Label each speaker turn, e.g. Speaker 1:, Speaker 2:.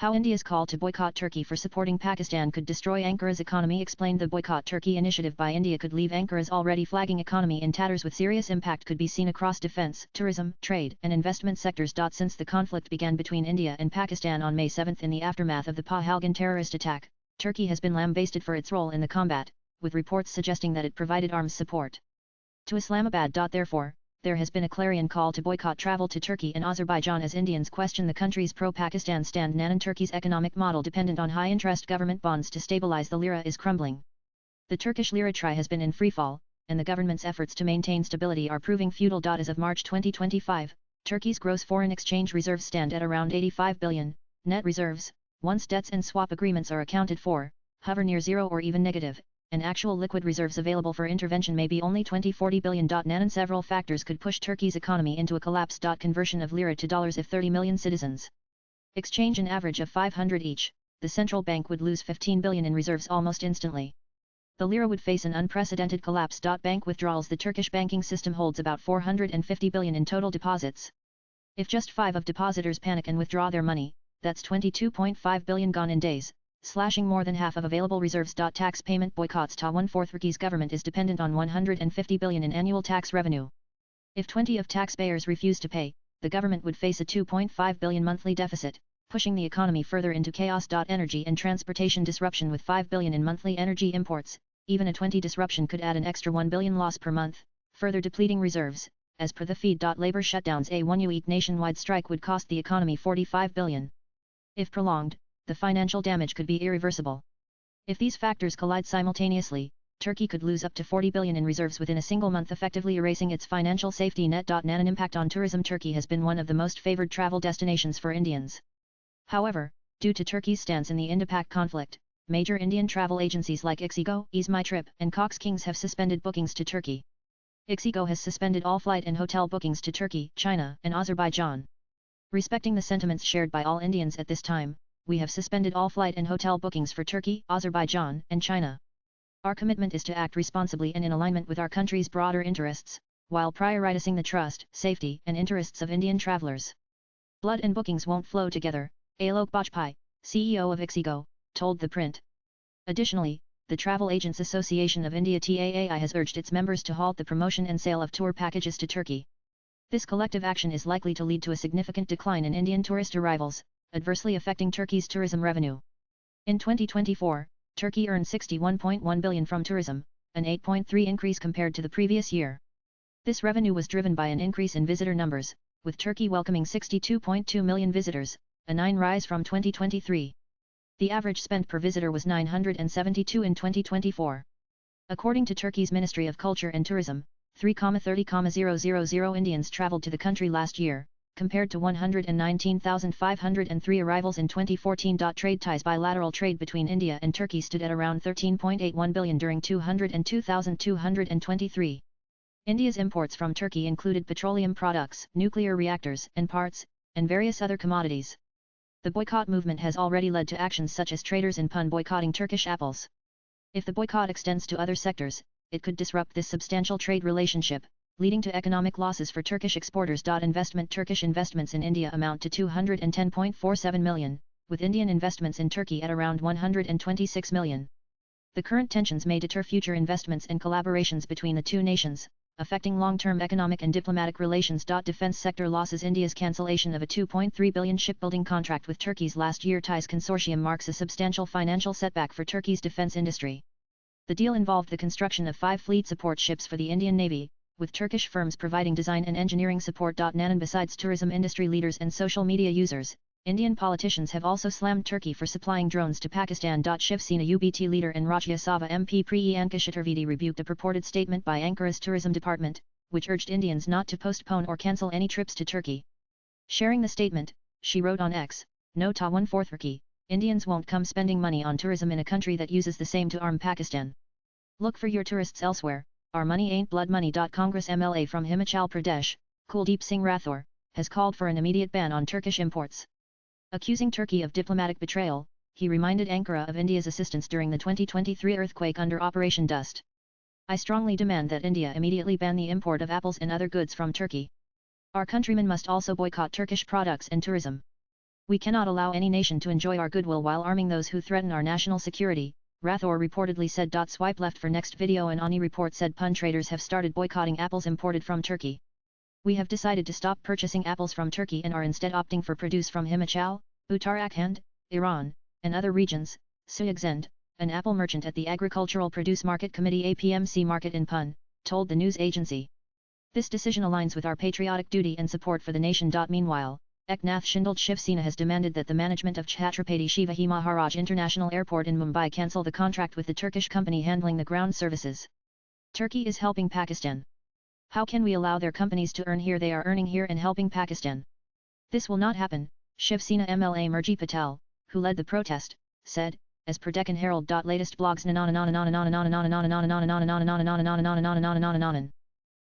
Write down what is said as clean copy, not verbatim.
Speaker 1: How India's call to boycott Turkey for supporting Pakistan could destroy Ankara's economy. Explained. The Boycott Turkey initiative by India could leave Ankara's already flagging economy in tatters, with serious impact could be seen across defence, tourism, trade and investment sectors. Since the conflict began between India and Pakistan on May 7 in the aftermath of the Pahalgam terrorist attack, Turkey has been lambasted for its role in the combat, with reports suggesting that it provided arms support to Islamabad. Therefore, there has been a clarion call to boycott travel to Turkey and Azerbaijan as Indians question the country's pro-Pakistan stand. Turkey's economic model, dependent on high-interest government bonds to stabilize the lira, is crumbling. The Turkish lira has been in freefall, and the government's efforts to maintain stability are proving futile. As of March 2025, Turkey's gross foreign exchange reserves stand at around 85 billion, net reserves, once debts and swap agreements are accounted for, hover near zero or even negative, and actual liquid reserves available for intervention may be only 20-40 billion. Several factors could push Turkey's economy into a collapse. Conversion of lira to dollars: if 30 million citizens exchange an average of 500 each, the central bank would lose 15 billion in reserves almost instantly. The lira would face an unprecedented collapse. Bank withdrawals: the Turkish banking system holds about 450 billion in total deposits. If just 5 of depositors panic and withdraw their money, that's 22.5 billion gone in days, slashing more than half of available reserves. Tax payment boycotts: 1/4 Turkey's government is dependent on 150 billion in annual tax revenue. If 20 of taxpayers refuse to pay, the government would face a 2.5 billion monthly deficit, pushing the economy further into chaos. Energy and transportation disruption: with 5 billion in monthly energy imports, even a 20 disruption could add an extra 1 billion loss per month, further depleting reserves. As per the feed. Labor shutdowns: a 1-week nationwide strike would cost the economy 45 billion. If prolonged, the financial damage could be irreversible. If these factors collide simultaneously, Turkey could lose up to 40 billion in reserves within a single month, effectively erasing its financial safety net. An impact on tourism: Turkey has been one of the most favored travel destinations for Indians. However, due to Turkey's stance in the Indo-Pak conflict, major Indian travel agencies like Ixigo, Ease My Trip and Cox Kings have suspended bookings to Turkey. Ixigo has suspended all flight and hotel bookings to Turkey, China and Azerbaijan. Respecting the sentiments shared by all Indians at this time, we have suspended all flight and hotel bookings for Turkey, Azerbaijan, and China. Our commitment is to act responsibly and in alignment with our country's broader interests, while prioritizing the trust, safety, and interests of Indian travelers. Blood and bookings won't flow together, Alok Bajpai, CEO of Ixigo, told The Print. Additionally, the Travel Agents Association of India (TAAI) has urged its members to halt the promotion and sale of tour packages to Turkey. This collective action is likely to lead to a significant decline in Indian tourist arrivals, adversely affecting Turkey's tourism revenue. In 2024, Turkey earned 61.1 billion from tourism, an 8.3% increase compared to the previous year. This revenue was driven by an increase in visitor numbers, with Turkey welcoming 62.2 million visitors, a 9% rise from 2023. The average spend per visitor was 972 in 2024. According to Turkey's Ministry of Culture and Tourism, 3,30,000 Indians traveled to the country last year, compared to 119,503 arrivals in 2014. Trade ties: bilateral trade between India and Turkey stood at around 13.81 billion during 202,223. India's imports from Turkey included petroleum products, nuclear reactors and parts, and various other commodities. The boycott movement has already led to actions such as traders in Pune boycotting Turkish apples. If the boycott extends to other sectors, it could disrupt this substantial trade relationship, leading to economic losses for Turkish exporters. Turkish investments in India amount to 210.47 million, with Indian investments in Turkey at around 126 million. The current tensions may deter future investments and collaborations between the two nations, affecting long-term economic and diplomatic relations. Defense sector losses: India's cancellation of a 2.3 billion shipbuilding contract with Turkey's last year ties consortium marks a substantial financial setback for Turkey's defense industry. The deal involved the construction of 5 fleet support ships for the Indian Navy, with Turkish firms providing design and engineering support. Besides tourism industry leaders and social media users, Indian politicians have also slammed Turkey for supplying drones to Pakistan. Shiv Sena UBT leader and Rajya Sabha MP Priyanka Chaturvedi rebuked a purported statement by Ankara's tourism department, which urged Indians not to postpone or cancel any trips to Turkey. Sharing the statement, she wrote on X, "No ta 1/4 Turkey, Indians won't come spending money on tourism in a country that uses the same to arm Pakistan. Look for your tourists elsewhere, our money ain't blood money." Congress MLA from Himachal Pradesh, Kuldeep Singh Rathore, has called for an immediate ban on Turkish imports. Accusing Turkey of diplomatic betrayal, he reminded Ankara of India's assistance during the 2023 earthquake under Operation Dust. "I strongly demand that India immediately ban the import of apples and other goods from Turkey. Our countrymen must also boycott Turkish products and tourism. We cannot allow any nation to enjoy our goodwill while arming those who threaten our national security, Rathore reportedly said. Swipe left for next video. An Ani report said Pun traders have started boycotting apples imported from Turkey. We have decided to stop purchasing apples from Turkey and are instead opting for produce from Himachal, Uttarakhand, Iran, and other regions, Suyagzend, an apple merchant at the Agricultural Produce Market Committee APMC market in Pun, told the news agency. This decision aligns with our patriotic duty and support for the nation. Meanwhile, Eknath Shindle Shiv Sena has demanded that the management of Chhatrapati Shivaji Maharaj International Airport in Mumbai cancel the contract with the Turkish company handling the ground services. Turkey is helping Pakistan. How can we allow their companies to earn here? They are earning here and helping Pakistan. This will not happen, Shiv Sena MLA Murji Patel, who led the protest, said, as per Deccan Herald. Latest blogs.